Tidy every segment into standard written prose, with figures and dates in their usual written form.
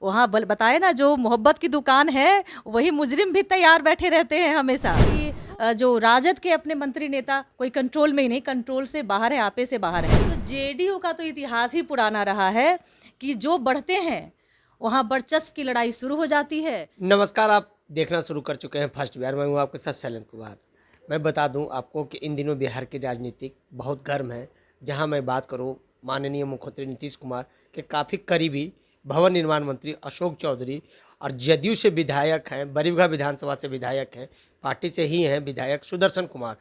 वहाँ बताए ना, जो मोहब्बत की दुकान है वही मुजरिम भी तैयार बैठे रहते हैं हमेशा। कि जो राजद के अपने मंत्री नेता कोई कंट्रोल में ही नहीं, कंट्रोल से बाहर है, आपे से बाहर है। तो जेडीयू का तो इतिहास ही पुराना रहा है कि जो बढ़ते हैं वहाँ वर्चस्व की लड़ाई शुरू हो जाती है। नमस्कार, आप देखना शुरू कर चुके हैं फर्स्ट बिहार। मैं हूँ आपके साथ शैलेंद्र कुमार। मैं बता दूं आपको कि इन दिनों बिहार की राजनीति बहुत गर्म है। जहां मैं बात करूं माननीय मुख्यमंत्री नीतीश कुमार के काफ़ी करीबी भवन निर्माण मंत्री अशोक चौधरी और जदयू से विधायक हैं, बरीघा विधानसभा से विधायक हैं, पार्टी से ही हैं विधायक सुदर्शन कुमार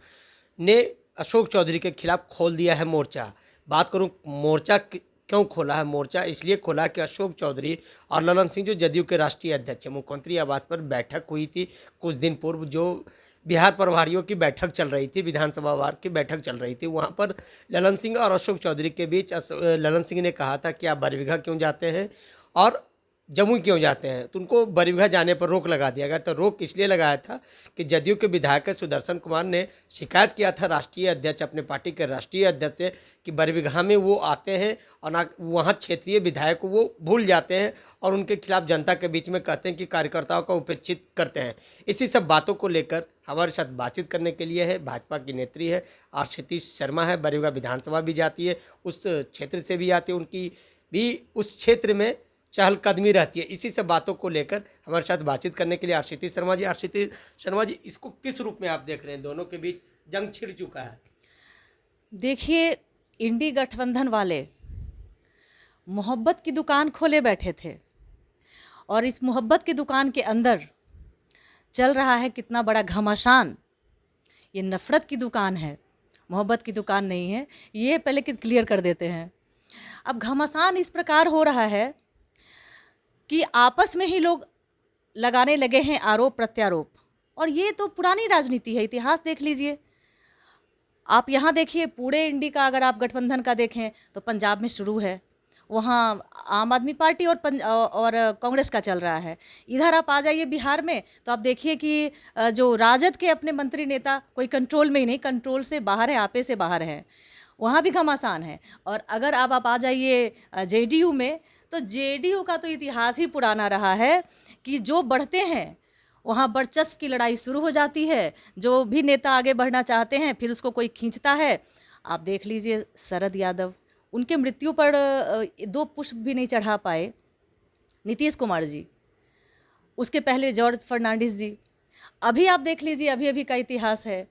ने अशोक चौधरी के खिलाफ खोल दिया है मोर्चा। बात करूं मोर्चा क्यों खोला है? मोर्चा इसलिए खोला कि अशोक चौधरी और ललन सिंह जो जदयू के राष्ट्रीय अध्यक्ष हैं, मुख्यमंत्री आवास पर बैठक हुई थी कुछ दिन पूर्व। जो बिहार प्रभारियों की बैठक चल रही थी, विधानसभा वार की बैठक चल रही थी, वहाँ पर ललन सिंह और अशोक चौधरी के बीच ललन सिंह ने कहा था कि आप बरबीघा क्यों जाते हैं और जमुई क्यों जाते हैं, तो उनको बरबीघा जाने पर रोक लगा दिया गया। तो रोक इसलिए लगाया था कि जदयू के विधायक सुदर्शन कुमार ने शिकायत किया था राष्ट्रीय अध्यक्ष, अपने पार्टी के राष्ट्रीय अध्यक्ष से, कि बरबीघा में वो आते हैं और ना वहाँ क्षेत्रीय विधायक को वो भूल जाते हैं और उनके खिलाफ जनता के बीच में कहते हैं कि कार्यकर्ताओं को उपेक्षित करते हैं। इसी सब बातों को लेकर हमारे साथ बातचीत करने के लिए है भाजपा की नेत्री है आरसीपी शर्मा है, बरबीघा विधानसभा भी जाती है, उस क्षेत्र से भी आती है, उनकी भी उस क्षेत्र में चहलकदमी रहती है। इसी सब बातों को लेकर हमारे साथ बातचीत करने के लिए आरसीपी शर्मा जी। आरसीपी शर्मा जी, इसको किस रूप में आप देख रहे हैं? दोनों के बीच जंग छिड़ चुका है। देखिए, इंडी गठबंधन वाले मोहब्बत की दुकान खोले बैठे थे और इस मोहब्बत की दुकान के अंदर चल रहा है कितना बड़ा घमासान। ये नफ़रत की दुकान है, मोहब्बत की दुकान नहीं है। ये पहले कि क्लियर कर देते हैं। अब घमासान इस प्रकार हो रहा है कि आपस में ही लोग लगाने लगे हैं आरोप प्रत्यारोप, और ये तो पुरानी राजनीति है। इतिहास देख लीजिए आप। यहाँ देखिए, पूरे इंडी का अगर आप गठबंधन का देखें तो पंजाब में शुरू है, वहाँ आम आदमी पार्टी और कांग्रेस का चल रहा है। इधर आप आ जाइए बिहार में तो आप देखिए कि जो राजद के अपने मंत्री नेता कोई कंट्रोल में ही नहीं, कंट्रोल से बाहर है, आपे से बाहर है, वहाँ भी घमासान है। और अगर आप आ जाइए जेडीयू में, तो जेडीयू का तो इतिहास ही पुराना रहा है कि जो बढ़ते हैं वहाँ वर्चस्व की लड़ाई शुरू हो जाती है। जो भी नेता आगे बढ़ना चाहते हैं फिर उसको कोई खींचता है। आप देख लीजिए शरद यादव, उनके मृत्यु पर 2 पुष्प भी नहीं चढ़ा पाए नीतीश कुमार जी, उसके पहले जॉर्ज फर्नांडिस जी। अभी आप देख लीजिए, अभी अभी का इतिहास है,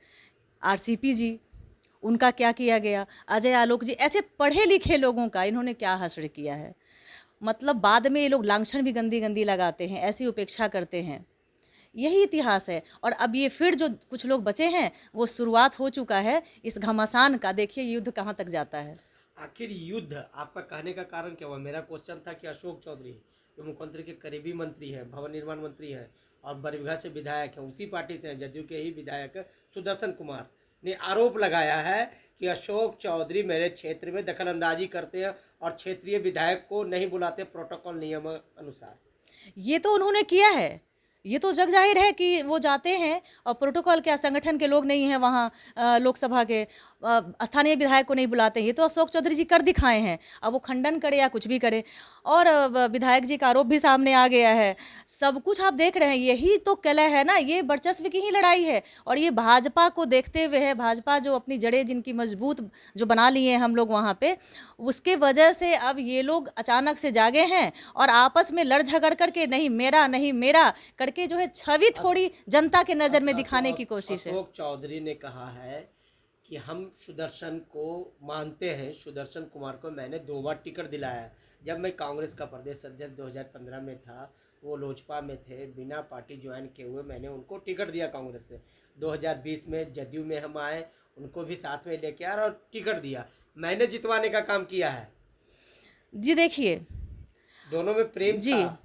आरसीपी जी, उनका क्या किया गया, अजय आलोक जी, ऐसे पढ़े लिखे लोगों का इन्होंने क्या हश्र किया है। मतलब बाद में ये लोग लांछन भी गंदी गंदी लगाते हैं, ऐसी उपेक्षा करते हैं। यही इतिहास है। और अब ये फिर जो कुछ लोग बचे हैं, वो शुरुआत हो चुका है इस घमासान का। देखिए युद्ध कहाँ तक जाता है। आखिर युद्ध आपका कहने का कारण क्या हुआ? मेरा क्वेश्चन था कि अशोक चौधरी जो मुख्यमंत्री के करीबी मंत्री हैं, भवन निर्माण मंत्री हैं और बरबीघा से विधायक हैं, उसी पार्टी से हैं, जदयू के ही विधायक सुदर्शन कुमार ने आरोप लगाया है कि अशोक चौधरी मेरे क्षेत्र में दखल अंदाजी करते हैं और क्षेत्रीय विधायक को नहीं बुलाते प्रोटोकॉल नियम अनुसार। ये तो उन्होंने किया है, ये तो जग जाहिर है कि वो जाते हैं और प्रोटोकॉल क्या, संगठन के लोग नहीं हैं वहाँ, लोकसभा के स्थानीय विधायक को नहीं बुलाते। ये तो अशोक चौधरी जी कर दिखाए हैं। अब वो खंडन करे या कुछ भी करे, और विधायक जी का आरोप भी सामने आ गया है। सब कुछ आप देख रहे हैं, यही तो कलह है ना, ये वर्चस्व की ही लड़ाई है। और ये भाजपा को देखते हुए है, भाजपा जो अपनी जड़ें जिनकी मजबूत जो बना लिए हैं हम लोग वहाँ पे, उसके वजह से अब ये लोग अचानक से जागे हैं और आपस में लड़ झगड़ करके नहीं मेरा करके जो है छवि थोड़ी जनता के नज़र में दिखाने की कोशिश है। अशोक चौधरी ने कहा है कि हम सुदर्शन को मानते हैं, सुदर्शन कुमार को मैंने 2 बार टिकट दिलाया है। जब मैं कांग्रेस का प्रदेश अध्यक्ष 2015 में था, वो लोजपा में थे, बिना पार्टी ज्वाइन किए हुए मैंने उनको टिकट दिया कांग्रेस से। 2020 में जदयू में हम आए, उनको भी साथ में लेके आए और टिकट दिया। मैंने जितवाने का काम किया है जी। देखिए, दोनों में प्रेम जी था।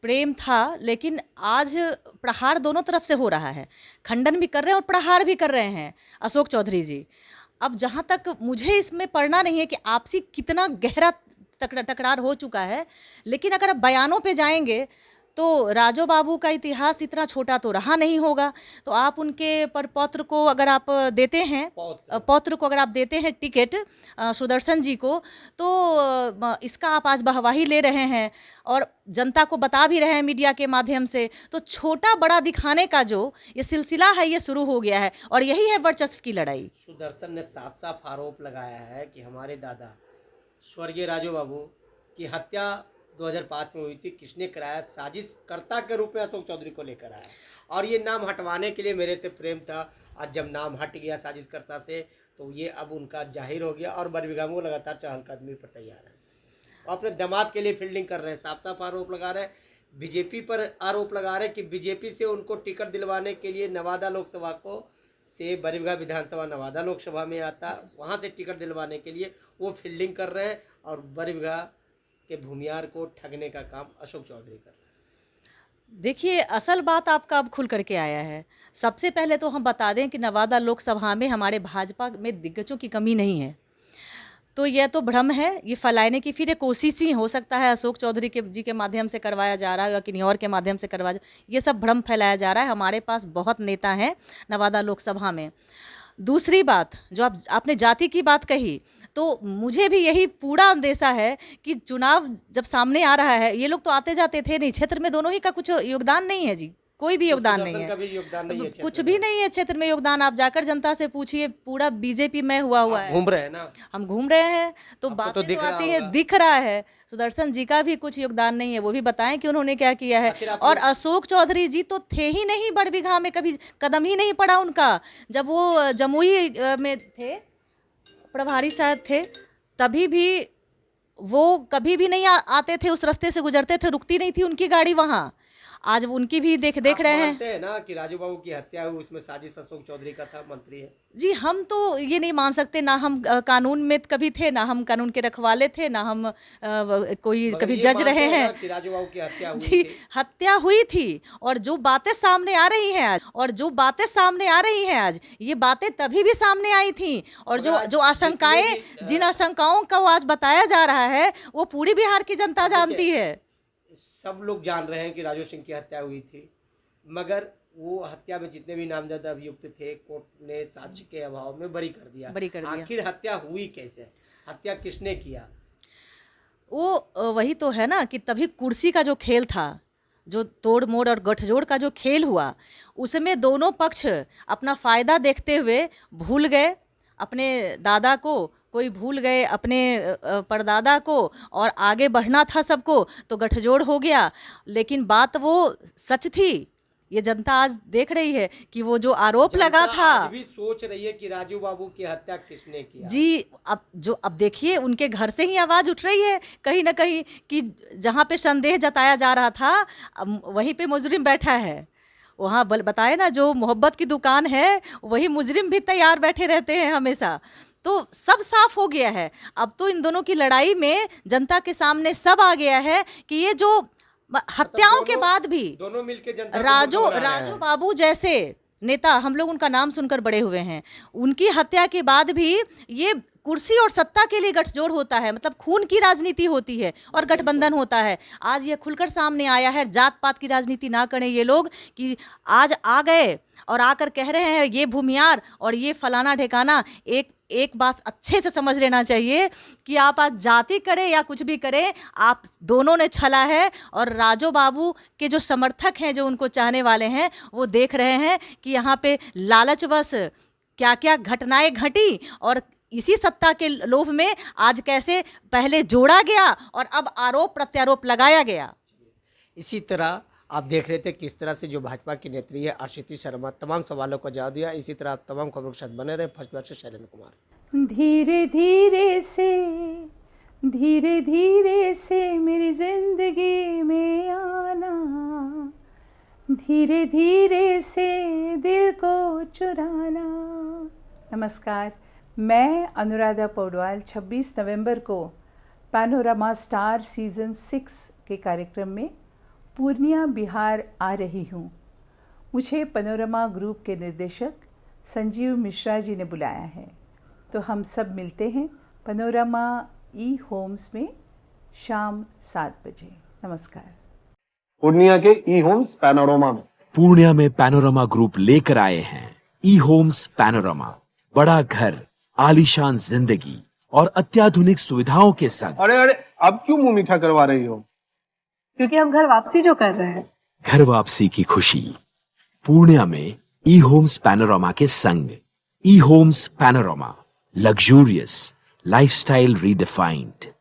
प्रेम था, लेकिन आज प्रहार दोनों तरफ से हो रहा है। खंडन भी कर रहे हैं और प्रहार भी कर रहे हैं अशोक चौधरी जी। अब जहाँ तक मुझे इसमें पढ़ना नहीं है कि आपसी कितना गहरा टकरार हो चुका है, लेकिन अगर आप बयानों पे जाएंगे तो राजो बाबू का इतिहास इतना छोटा तो रहा नहीं होगा। तो आप उनके प्रपौत्र को अगर आप देते हैं, पौत्र को अगर आप देते हैं टिकट सुदर्शन जी को, तो इसका आप आज वाहवाही ले रहे हैं और जनता को बता भी रहे हैं मीडिया के माध्यम से। तो छोटा बड़ा दिखाने का जो ये सिलसिला है ये शुरू हो गया है और यही है वर्चस्व की लड़ाई। सुदर्शन ने साफ साफ आरोप लगाया है कि हमारे दादा स्वर्गीय राजू बाबू की हत्या 2005 में हुई थी, किसने कराया, साजिशकर्ता के रूप में अशोक चौधरी को लेकर आया और ये नाम हटवाने के लिए मेरे से प्रेम था। आज जब नाम हट गया साजिशकर्ता से तो ये अब उनका जाहिर हो गया और बरबीघा में वो लगातार चहलकदमी पर तैयार है और अपने दामाद के लिए फील्डिंग कर रहे हैं। साफ साफ आरोप लगा रहे हैं, बीजेपी पर आरोप लगा रहे हैं कि बीजेपी से उनको टिकट दिलवाने के लिए नवादा लोकसभा को से बरबीघा विधानसभा नवादा लोकसभा में आता, वहाँ से टिकट दिलवाने के लिए वो फील्डिंग कर रहे हैं और बरबीघा के भूमियार को ठगने का काम अशोक चौधरी कर रहे हैं। देखिए, असल बात आपका अब खुल करके आया है। सबसे पहले तो हम बता दें कि नवादा लोकसभा में हमारे भाजपा में दिग्गजों की कमी नहीं है। तो यह तो भ्रम है, ये फैलाने की फिर एक कोशिश ही हो सकता है अशोक चौधरी के जी के माध्यम से करवाया जा रहा है या किन्हीं और के माध्यम से करवाया ये सब भ्रम फैलाया जा रहा है। हमारे पास बहुत नेता हैं नवादा लोकसभा में। दूसरी बात, जो आपने जाति की बात कही, तो मुझे भी यही पूरा अंदेशा है कि चुनाव जब सामने आ रहा है, ये लोग तो आते जाते थे नहीं, क्षेत्र में दोनों ही का कुछ योगदान नहीं है जी, कोई भी योगदान नहीं है, कुछ भी नहीं है क्षेत्र में योगदान। आप जाकर जनता से पूछिए, पूरा बीजेपी में हुआ है। घूम रहे हैं ना, हम घूम रहे हैं तो बातें तो आती है, दिख रहा है। सुदर्शन जी का भी कुछ योगदान नहीं है, वो भी बताएं कि उन्होंने क्या किया है। और अशोक चौधरी जी तो थे ही नहीं बरबीघा में, कभी कदम ही नहीं पड़ा उनका। जब वो जमुई में थे, प्रभारी शायद थे, तभी भी वो कभी भी नहीं आते थे, उस रास्ते से गुजरते थे, रुकती नहीं थी उनकी गाड़ी वहाँ। आज उनकी भी देख रहे हैं ना कि राजू बाबू की हत्या हुई, उसमें साजिश अशोक चौधरी का था, मंत्री है जी। हम तो ये नहीं मान सकते, ना हम कानून में कभी थे, ना हम कानून के रखवाले थे, ना हम कोई कभी जज रहे हैं कि राजू बाबू की हत्या हुई जी। हत्या हुई थी और जो बातें सामने आ रही हैं आज, ये बातें तभी भी सामने आई थी। और जो आशंकाएं, जिन आशंकाओं का वो आज बताया जा रहा है, वो पूरी बिहार की जनता जानती है। सब लोग जान रहे हैं कि राजू सिंह की हत्या हुई थी, मगर वो हत्या में जितने भी नामजद अभियुक्त थे, कोर्ट ने साक्ष्य के अभाव में बरी कर दिया। आखिर हत्या हुई कैसे, हत्या किसने किया? वो वही तो है ना कि तभी कुर्सी का जो खेल था, जो तोड़ मोड़ और गठजोड़ का जो खेल हुआ, उसमें दोनों पक्ष अपना फायदा देखते हुए भूल गए अपने दादा को, कोई भूल गए अपने परदादा को, और आगे बढ़ना था सबको, तो गठजोड़ हो गया। लेकिन बात वो सच थी, ये जनता आज देख रही है कि वो जो आरोप लगा था, आज भी सोच रही है कि राजू बाबू की हत्या किसने किया जी। अब देखिए, उनके घर से ही आवाज उठ रही है कहीं ना कहीं कि जहाँ पे संदेह जताया जा रहा था वहीं पे मुजरिम बैठा है। वहाँ बताए ना, जो मोहब्बत की दुकान है वही मुजरिम भी तैयार बैठे रहते हैं हमेशा। तो सब साफ हो गया है। अब तो इन दोनों की लड़ाई में जनता के सामने सब आ गया है कि ये जो हत्याओं के बाद भी दोनों मिलके राजू बाबू जैसे नेता, हम लोग उनका नाम सुनकर बड़े हुए हैं, उनकी हत्या के बाद भी ये कुर्सी और सत्ता के लिए गठजोड़ होता है, मतलब खून की राजनीति होती है और गठबंधन होता है। आज ये खुलकर सामने आया है। जात पात की राजनीति ना करें ये लोग कि आज आ गए और आकर कह रहे हैं ये भूमियार और ये फलाना ठिकाना। एक बात अच्छे से समझ लेना चाहिए कि आप आज जाति करें या कुछ भी करें, आप दोनों ने छला है। और राजू बाबू के जो समर्थक हैं, जो उनको चाहने वाले हैं, वो देख रहे हैं कि यहाँ पे लालचवश क्या क्या घटनाएं घटी और इसी सत्ता के लोभ में आज कैसे पहले जोड़ा गया और अब आरोप प्रत्यारोप लगाया गया। इसी तरह आप देख रहे थे किस तरह से जो भाजपा की नेत्री है आरसीटी शर्मा तमाम सवालों का जवाब दिया। इसी तरह आप तमाम खबरों के साथ बने रहे। फर्स्ट बार से शैलेंद्र कुमार। धीरे धीरे से मेरी जिंदगी में आना, धीरे धीरे से दिल को चुराना। नमस्कार, मैं अनुराधा पौडवाल 26 नवंबर को पैनोरमा स्टार सीजन 6 के कार्यक्रम में पूर्णिया बिहार आ रही हूँ। मुझे पैनोरमा ग्रुप के निर्देशक संजीव मिश्रा जी ने बुलाया है, तो हम सब मिलते हैं पैनोरमा ई होम्स में शाम 7 बजे। नमस्कार। पूर्णिया के ई होम्स पैनोरमा में। पूर्णिया में पैनोरमा ग्रुप लेकर आए हैं ई होम्स पैनोरमा, बड़ा घर, आलीशान जिंदगी और अत्याधुनिक सुविधाओं के संग। अरे अरे, अब क्यों मुंह मीठा करवा रही हो? क्योंकि हम घर वापसी जो कर रहे हैं। घर वापसी की खुशी पूर्णिया में ई होम्स पैनोरमा के संग। E homes panorama, luxurious lifestyle redefined.